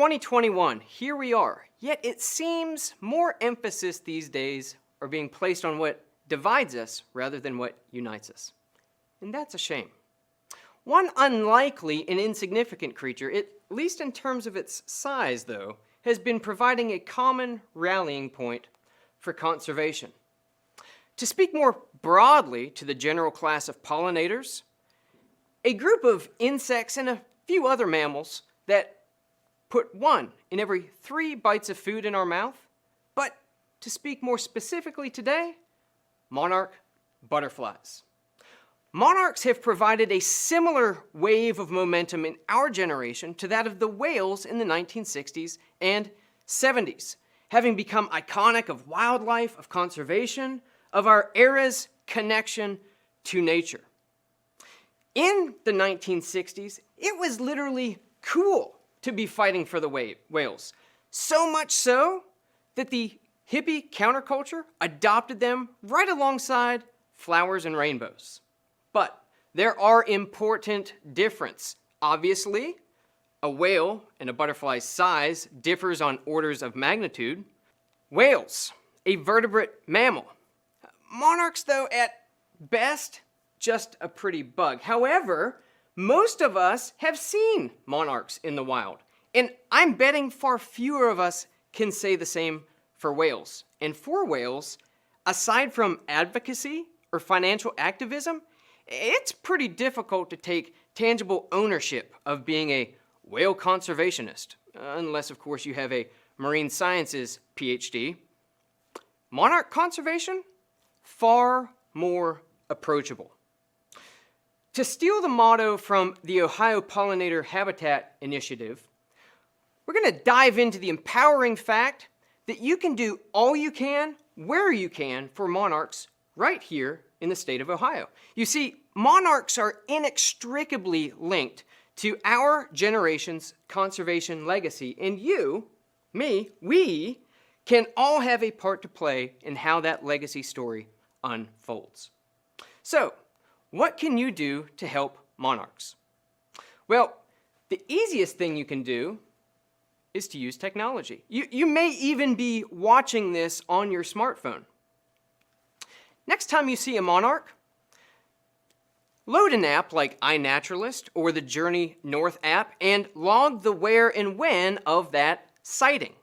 2021, here we are, yet it seems more emphasis these days are being placed on what divides us rather than what unites us. And that's a shame. One unlikely and insignificant creature, at least in terms of its size though, has been providing a common rallying point for conservation. To speak more broadly to the general class of pollinators, a group of insects and a few other mammals that put 1 in every 3 bites of food in our mouth, but to speak more specifically today, monarch butterflies. Monarchs have provided a similar wave of momentum in our generation to that of the whales in the 1960s and 70s, having become iconic of wildlife, of conservation, of our era's connection to nature. In the 1960s, it was literally cool to be fighting for the whales, so much so that the hippie counterculture adopted them right alongside flowers and rainbows. But there are important differences. Obviously, a whale and a butterfly's size differs on orders of magnitude. Whales, a vertebrate mammal. Monarchs, though, at best, just a pretty bug. However, most of us have seen monarchs in the wild, and I'm betting far fewer of us can say the same for whales. And for whales, aside from advocacy or financial activism, it's pretty difficult to take tangible ownership of being a whale conservationist, unless, of course, you have a marine sciences Ph.D. Monarch conservation, far more approachable. To steal the motto from the Ohio Pollinator Habitat Initiative, we're going to dive into the empowering fact that you can do all you can, where you can, for monarchs right here in the state of Ohio. You see, monarchs are inextricably linked to our generation's conservation legacy, and you, me, we can all have a part to play in how that legacy story unfolds. So, what can you do to help monarchs? Well, the easiest thing you can do is to use technology. You may even be watching this on your smartphone. Next time you see a monarch, load an app like iNaturalist or the Journey North app and log the where and when of that sighting.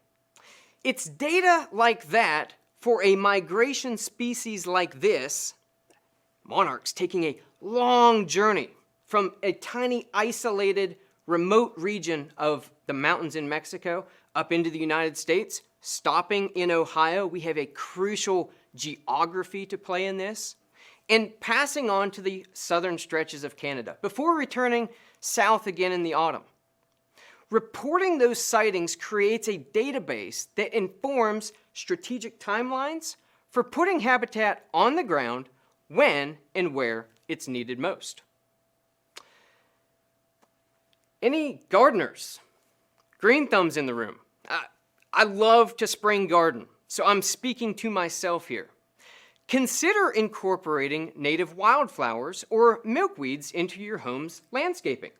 It's data like that for a migration species like this, monarchs taking a long journey from a tiny isolated remote region of the mountains in Mexico up into the United States, stopping in Ohio. We have a crucial geography to play in this, and passing on to the southern stretches of Canada before returning south again in the autumn. Reporting those sightings creates a database that informs strategic timelines for putting habitat on the ground when and where it's needed most. Any gardeners? Green thumbs in the room. I love to spring garden, so I'm speaking to myself here. Consider incorporating native wildflowers or milkweeds into your home's landscaping.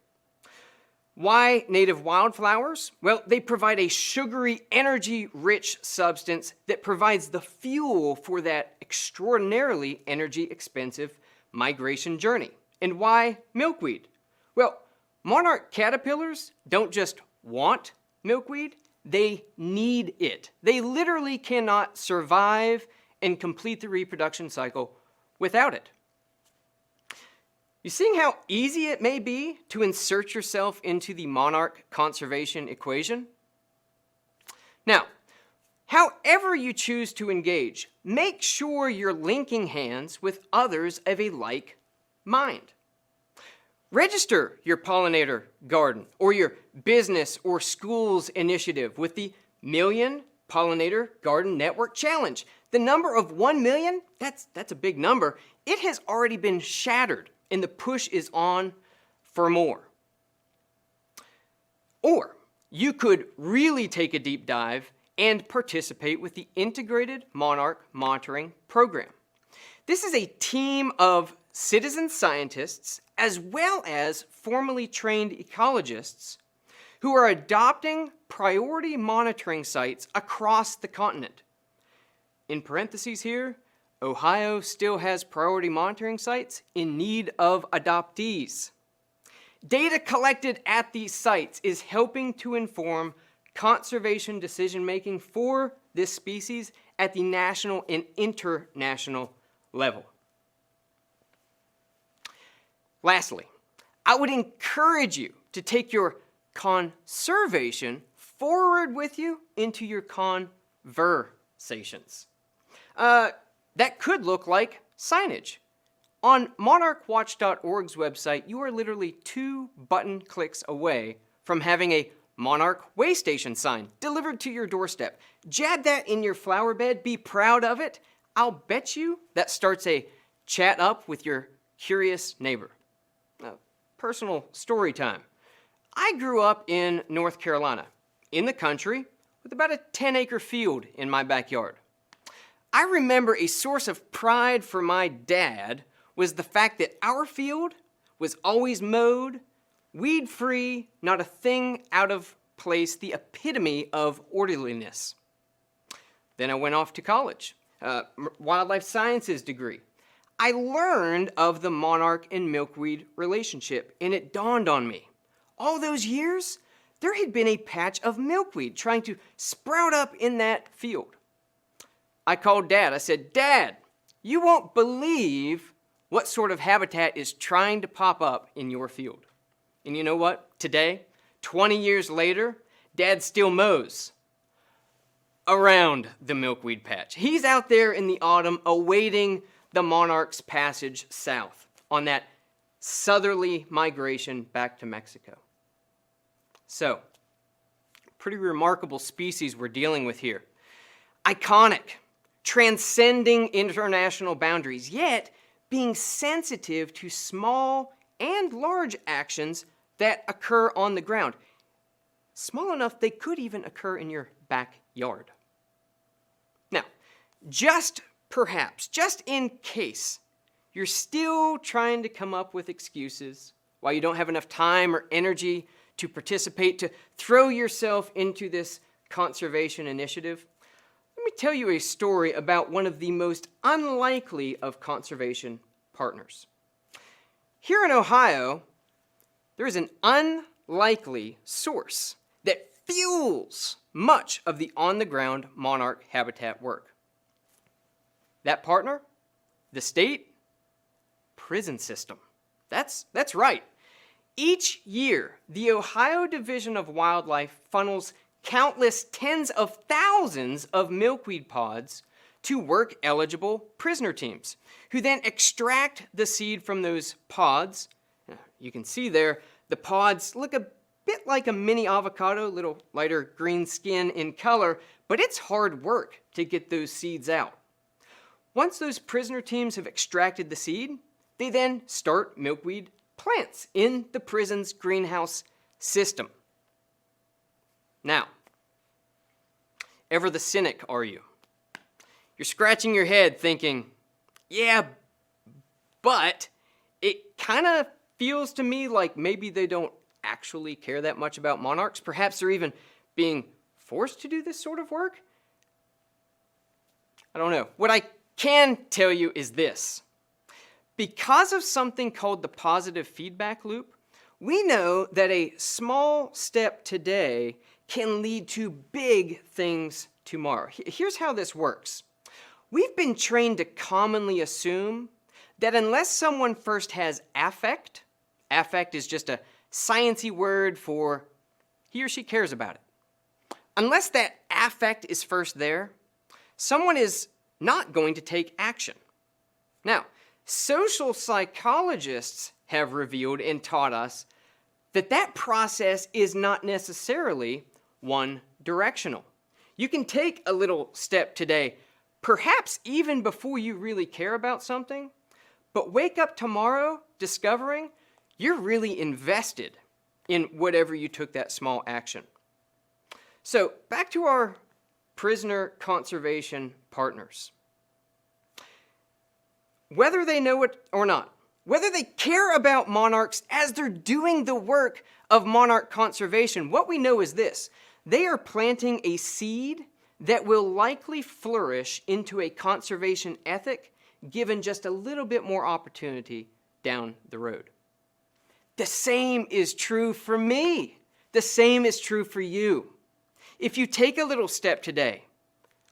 Why native wildflowers? Well, they provide a sugary, energy-rich substance that provides the fuel for that extraordinarily energy-expensive migration journey. And why milkweed? Well, monarch caterpillars don't just want milkweed, they need it. They literally cannot survive and complete the reproduction cycle without it. You seeing how easy it may be to insert yourself into the monarch conservation equation? Now, however you choose to engage, make sure you're linking hands with others of a like mind. Register your pollinator garden or your business or school's initiative with the Million Pollinator Garden Network Challenge. The number of 1 million, that's a big number. It has already been shattered, and the push is on for more. Or you could really take a deep dive and participate with the Integrated Monarch Monitoring Program. This is a team of citizen scientists as well as formally trained ecologists who are adopting priority monitoring sites across the continent. In parentheses here, Ohio still has priority monitoring sites in need of adoptees. Data collected at these sites is helping to inform conservation decision-making for this species at the national and international level. Lastly, I would encourage you to take your conservation forward with you into your conversations. That could look like signage. On monarchwatch.org's website, you are literally 2 button clicks away from having a Monarch Way Station sign delivered to your doorstep. Jab that in your flower bed, be proud of it. I'll bet you that starts a chat up with your curious neighbor. Personal story time. I grew up in North Carolina, in the country, with about a 10-acre field in my backyard. I remember a source of pride for my dad was the fact that our field was always mowed, weed-free, not a thing out of place, the epitome of orderliness. Then I went off to college, wildlife sciences degree. I learned of the monarch and milkweed relationship, and it dawned on me. All those years, there had been a patch of milkweed trying to sprout up in that field. I called Dad. I said, "Dad, you won't believe what sort of habitat is trying to pop up in your field." And you know what? Today, 20 years later, Dad still mows around the milkweed patch. He's out there in the autumn awaiting the monarch's passage south on that southerly migration back to Mexico. So, pretty remarkable species we're dealing with here. Iconic, transcending international boundaries, yet being sensitive to small and large actions that occur on the ground. Small enough they could even occur in your backyard. Now, just in case you're still trying to come up with excuses why you don't have enough time or energy to participate, to throw yourself into this conservation initiative, let me tell you a story about one of the most unlikely of conservation partners. Here in Ohio, there is an unlikely source that fuels much of the on-the-ground monarch habitat work. That partner? The state prison system. That's right. Each year, the Ohio Division of Wildlife funnels countless tens of thousands of milkweed pods to work-eligible prisoner teams, who then extract the seed from those pods. You can see there, the pods look a bit like a mini avocado, a little lighter green skin in color, but it's hard work to get those seeds out. Once those prisoner teams have extracted the seed, they then start milkweed plants in the prison's greenhouse system. Now, ever the cynic, are you? You're scratching your head thinking, yeah, but it kind of feels to me like maybe they don't actually care that much about monarchs. Perhaps they're even being forced to do this sort of work. I don't know. What I can tell you is this. Because of something called the positive feedback loop, we know that a small step today can lead to big things tomorrow. Here's how this works. We've been trained to commonly assume that unless someone first has affect is just a sciencey word for he or she cares about it. Unless that affect is first there, someone is not going to take action. Now, social psychologists have revealed and taught us that that process is not necessarily one-directional. You can take a little step today, perhaps even before you really care about something, but wake up tomorrow discovering you're really invested in whatever you took that small action. So back to our prisoner conservation partners. Whether they know it or not, whether they care about monarchs as they're doing the work of monarch conservation, what we know is this: they are planting a seed that will likely flourish into a conservation ethic given just a little bit more opportunity down the road. The same is true for me. The same is true for you. If you take a little step today,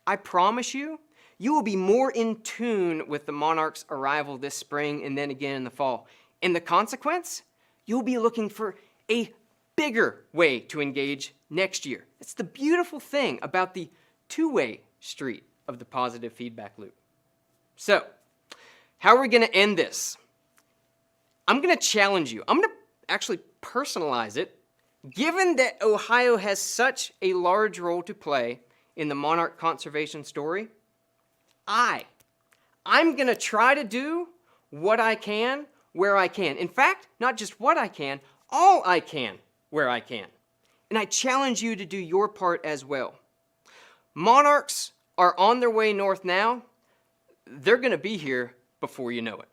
I promise you, you will be more in tune with the monarch's arrival this spring and then again in the fall. And the consequence? You'll be looking for a bigger way to engage next year. It's the beautiful thing about the two-way street of the positive feedback loop. So, how are we going to end this? I'm going to challenge you. I'm going to actually personalize it. Given that Ohio has such a large role to play in the monarch conservation story, I'm going to try to do what I can, where I can. In fact, not just what I can, all I can, where I can. And I challenge you to do your part as well. Monarchs are on their way north now. They're going to be here before you know it.